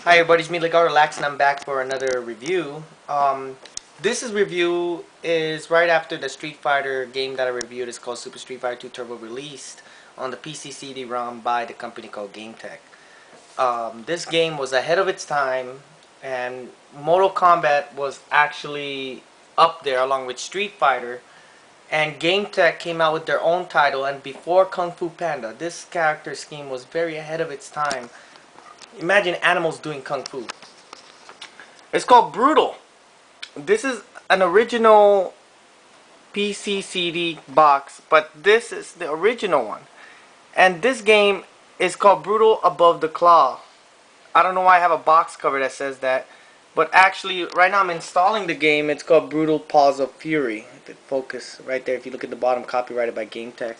Hi everybody, it's me Legal Relax and I'm back for another review. This review is right after the Street Fighter game that I reviewed. It's called Super Street Fighter 2 Turbo, released on the PC CD-ROM by the company called GameTech. This game was ahead of its time, and Mortal Kombat was actually up there along with Street Fighter, and GameTech came out with their own title, and before Kung Fu Panda. This character scheme was very ahead of its time. Imagine animals doing Kung Fu. It's called Brutal. This is an original PC CD box, but this is the original one. And this game is called Brutal Above the Claw. I don't know why I have a box cover that says that, but actually right now I'm installing the game. It's called Brutal Paws of Fury. The focus right there, if you look at the bottom, copyrighted by GameTech.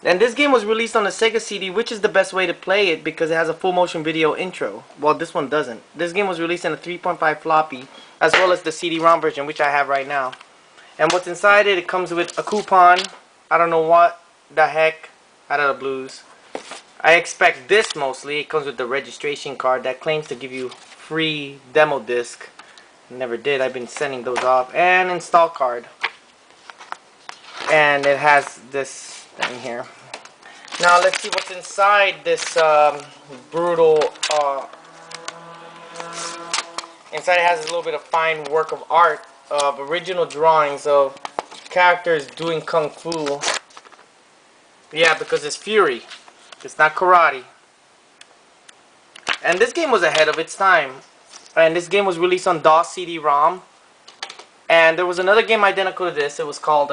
And this game was released on the Sega CD, which is the best way to play it because it has a full motion video intro. Well, this one doesn't. This game was released in a 3.5 floppy, as well as the CD-ROM version, which I have right now. And what's inside it, it comes with a coupon. I don't know what the heck, out of the blues. I expect this mostly. It comes with the registration card that claims to give you free demo disc. Never did. I've been sending those off. And install card. And it has this thing here. Now let's see what's inside this Brutal. Inside it has a little bit of fine work of art of original drawings of characters doing Kung Fu. Yeah, because it's Fury. It's not karate. And this game was ahead of its time. And this game was released on DOS CD-ROM. And there was another game identical to this. It was called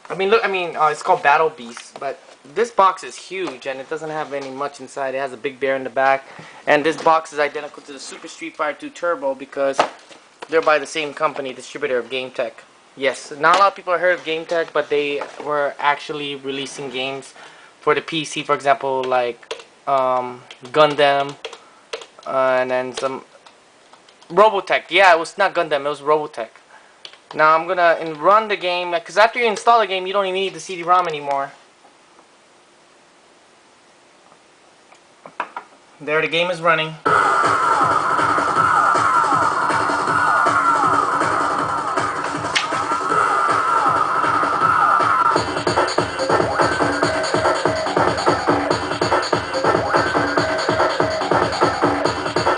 it's called Battle Beast. But this box is huge and it doesn't have any much inside. It has a big bear in the back. And this box is identical to the Super Street Fighter 2 Turbo because they're by the same company, distributor of GameTech. Yes, not a lot of people have heard of GameTech, but they were actually releasing games for the PC, for example, like Gundam, and then some Robotech. Yeah, it was not Gundam, it was Robotech. Now I'm gonna run the game, because after you install the game, you don't even need the CD-ROM anymore. There, the game is running.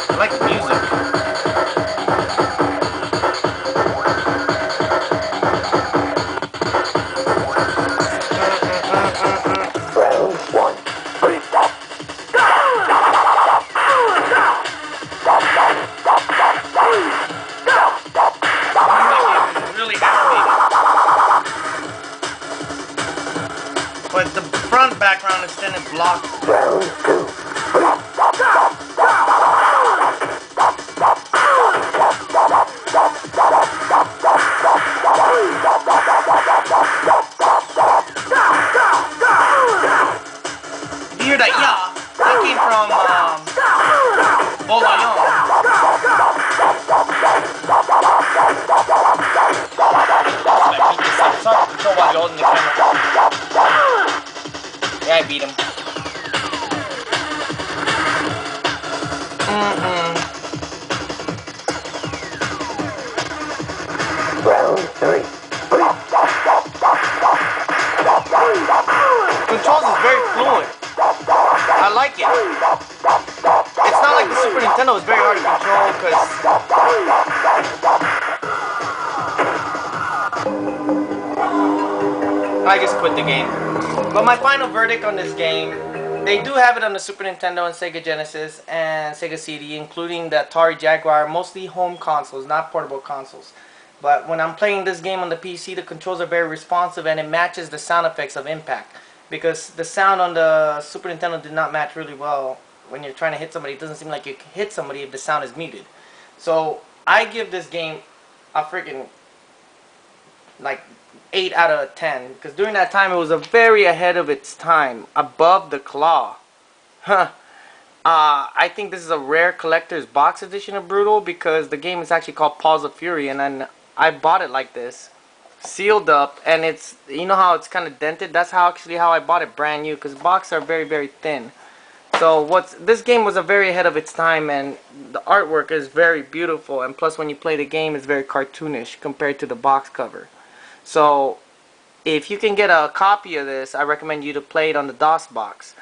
I like the music. Round one. Really animated. But the front background extended block. Round two. You hear that? Yeah, that came from Bolayon. Sorry to control while you're holding the camera. Yeah, I beat him. Round three. Controls is very fluent. I like it. It's not like the Super Nintendo. It's very hard to control because I just quit the game. But my final verdict on this game, they do have it on the Super Nintendo and Sega Genesis and Sega CD, including the Atari Jaguar, mostly home consoles, not portable consoles. But when I'm playing this game on the PC, the controls are very responsive and it matches the sound effects of impact. Because the sound on the Super Nintendo did not match really well when you're trying to hit somebody. It doesn't seem like you can hit somebody if the sound is muted. So I give this game a freaking like 8 out of 10. Because during that time it was a very ahead of its time. Above the Claw. Huh. I think this is a rare collector's box edition of Brutal because the game is actually called Paws of Fury, and then I bought it like this. sealed up, and it's, you know how it's kind of dented? That's how actually how I bought it brand new, because boxes are very, very thin. So this game was a very ahead of its time, and the artwork is very beautiful, and plus when you play the game it's very cartoonish compared to the box cover. So if you can get a copy of this, I recommend you to play it on the DOS box.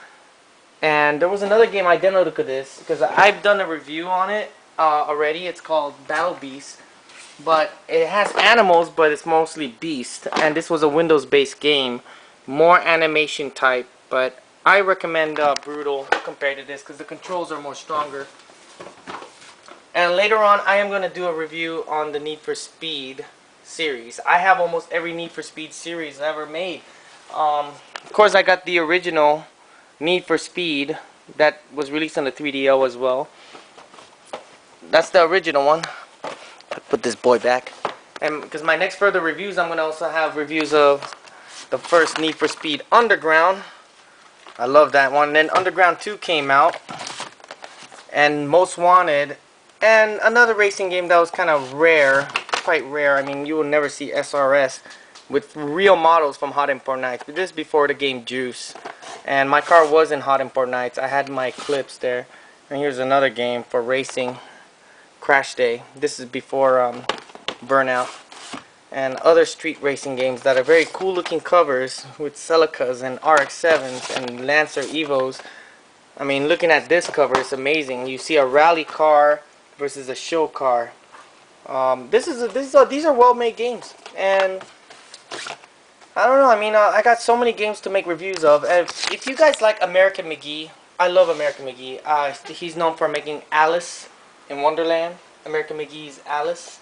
And there was another game identical to this, because I've done a review on it already. It's called Battle Beast, but it has animals, but it's mostly beast. And this was a Windows-based game, more animation type, but I recommend Brutal compared to this because the controls are more stronger. And later on, I am going to do a review on the Need for Speed series. I have almost every Need for Speed series ever made. Of course, I got the original Need for Speed that was released on the 3DO as well. That's the original one. Put this boy back. And because my next further reviews, I'm going to also have reviews of the first Need for Speed Underground. I love that one. And then Underground 2 came out. And Most Wanted. And another racing game that was kind of rare. Quite rare. I mean, you will never see SRS with real models from Hot Import Nights. But this is before the game Juice. And my car was in Hot Import Nights. I had my clips there. And here's another game for racing. Crash Day. This is before Burnout. And other street racing games that are very cool looking covers with Celicas and RX-7s and Lancer Evos. I mean, looking at this cover, it's amazing. You see a rally car versus a show car. These are well-made games, and I don't know. I mean, I got so many games to make reviews of. If you guys like American McGee, I love American McGee. He's known for making Alice in Wonderland. American McGee's Alice.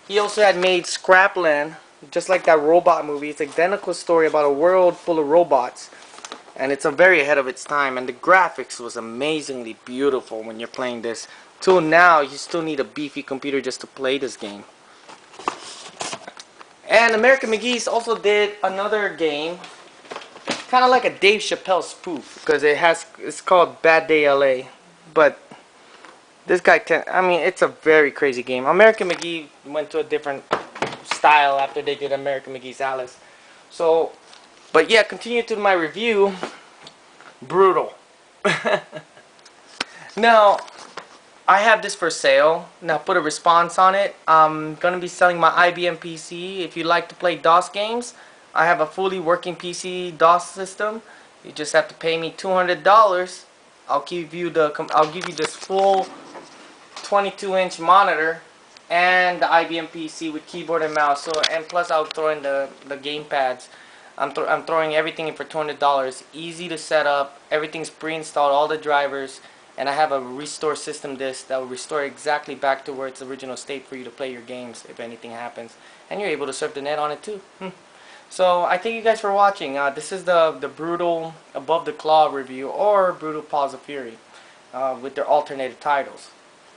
He also had made Scrapland, just like that robot movie. It's an identical story about a world full of robots. And it's a very ahead of its time. And the graphics was amazingly beautiful when you're playing this. Till now, you still need a beefy computer just to play this game. And American McGee's also did another game, kind of like a Dave Chappelle spoof, because it's called Bad Day LA. But this guy, I mean, it's a very crazy game. American McGee went to a different style after they did American McGee's Alice. So, but yeah, continue to my review. Brutal. Now, I have this for sale. Now, put a response on it. I'm going to be selling my IBM PC. If you like to play DOS games, I have a fully working PC DOS system. You just have to pay me $200. I'll give you this full 22-inch monitor and the IBM PC with keyboard and mouse. So, and plus I'll throw in the game pads. I'm throwing everything in for $200. Easy to set up. Everything's pre-installed, all the drivers, and I have a restore system disk that will restore exactly back to where its original state for you to play your games if anything happens. And you're able to surf the net on it too. So I thank you guys for watching. This is the Brutal Above the Claw review, or Brutal Paws of Fury, with their alternative titles.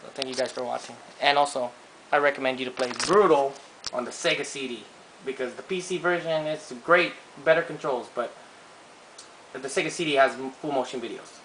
So thank you guys for watching. And also, I recommend you to play Brutal on the Sega CD, because the PC version is great, better controls, but the Sega CD has full motion videos.